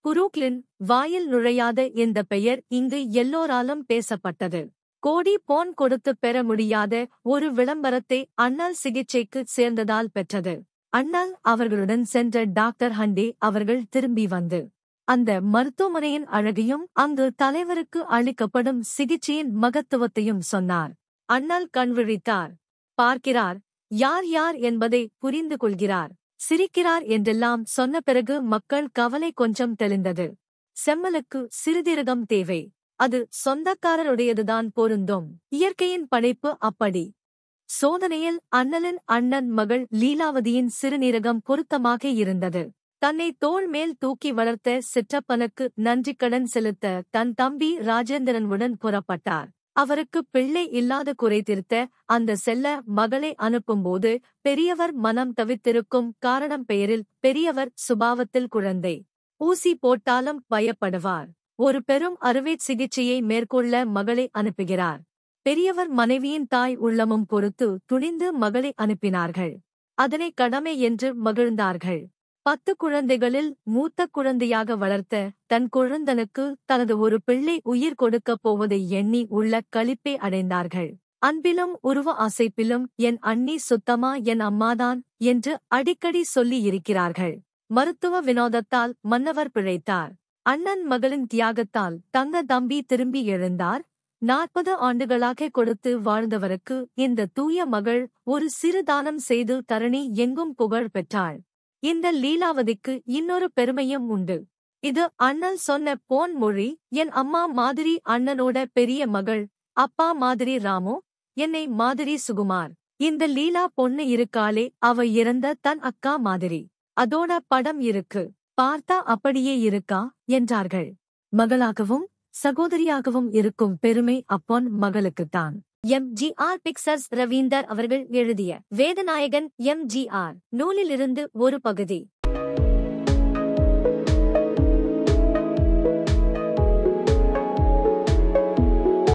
Brooklyn வாயில் நுழையாத இந்த பெயர் இங்கு எல்லோராலும் பேசப்பட்டது. கோடி பொன் கொடுத்து பெற முடியாத ஒரு விளம்பரத்தை அண்ணல் சிகிச்சைக்கு சேர்ந்ததால் பெற்றது. அண்ணல் அவர்களுடன் சென்ற டாக்டர் ஹண்டே அவர்கள் திரும்பி வந்து அந்த மருத்துவமனையின் அழகையும் அங்கு தலைவருக்கு அளிக்கப்படும் சிகிச்சையின் மகத்துவத்தையும் சொன்னார். அண்ணல் கண்விழித்தார். பார்க்கிறார், யார் யார் என்பதை புரிந்து கொள்கிறார், சிரிக்கிறார் என்றெல்லாம் சொன்ன பிறகு மக்கள் கவலை கொஞ்சம் தெளிந்தது. செம்மலுக்கு சிறிதிரகம் தேவை, அது சொந்தக்காரருடையதுதான் பொருந்தும். இயற்கையின் படைப்பு அப்படி. சோதனையில் அண்ணலின் அண்ணன் மகள் லீலாவதியின் சிறுநீரகம் பொருத்தமாக இருந்தது. தன்னை தோள் மேல் தூக்கி வளர்த்த சிற்றப்பனுக்கு நன்றிக்கடன் செலுத்த தன் தம்பி ராஜேந்திரனுடன் புறப்பட்டார். அவருக்கு பிள்ளை இல்லாத குறை தீர்த்த அந்த செல்ல மகளை அனுப்பும்போது பெரியவர் மனம் தவித்திருக்கும் காரணம் பெயரில் பெரியவர் சுபாவத்தில் குழந்தை ஊசி போட்டாலும் பயப்படுவார். ஒரு பெரும் அறுவை சிகிச்சையை மேற்கொள்ள மகளை அனுப்புகிறார். பெரியவர் மனைவியின் தாய் உள்ளமும் பொறுத்து துணிந்து மகளை அனுப்பினார்கள். அதனை கடமை என்று மகிழ்ந்தார்கள். 10 குழந்தைகளில் மூத்த குழந்தையாக வளர்த்த தன் குழந்தனுக்கு தனது ஒரு பிள்ளை உயிர் கொடுக்கப் போவதை எண்ணி உள்ள களிப்பை அடைந்தார்கள். அன்பிலும் உருவ அசைப்பிலும் என் அண்ணி சுத்தமா என் அம்மாதான் என்று அடிக்கடி சொல்லி இருக்கிறார்கள். மருத்துவ வினோதத்தால் மன்னவர் பிழைத்தார். அண்ணன் மகளின் தியாகத்தால் தங்க தம்பி திரும்பி எழுந்தார். 40 ஆண்டுகளாக கொடுத்து வாழ்ந்தவருக்கு இந்த தூய மகள் ஒரு சிறு தானம் செய்து தரணி எங்கும் புகழ் பெற்றாள். இந்த லீலாவதிக்கு இன்னொரு பெருமையும் உண்டு. இது அண்ணல் சொன்ன போன் மொழி. என் அம்மா மாதிரி அண்ணனோட பெரிய மகள், அப்பா மாதிரி ராமு, என்னை மாதிரி சுகுமார். இந்த லீலா பொண்ணு இருக்காளே, அவ இறந்த தன் அக்கா மாதிரி. அதோட படம் இருக்கு, பார்த்தா அப்படியே இருக்கா என்றார்கள். மகளாகவும் சகோதரியாகவும் இருக்கும் பெருமை அப்பொன் மகளுக்குத்தான். எம்.ஜி.ஆர். பிக்சர்ஸ் ரவீந்தர் அவர்கள் எழுதிய வேதநாயகன் எம்.ஜி.ஆர். நூலிலிருந்து ஒரு பகுதி.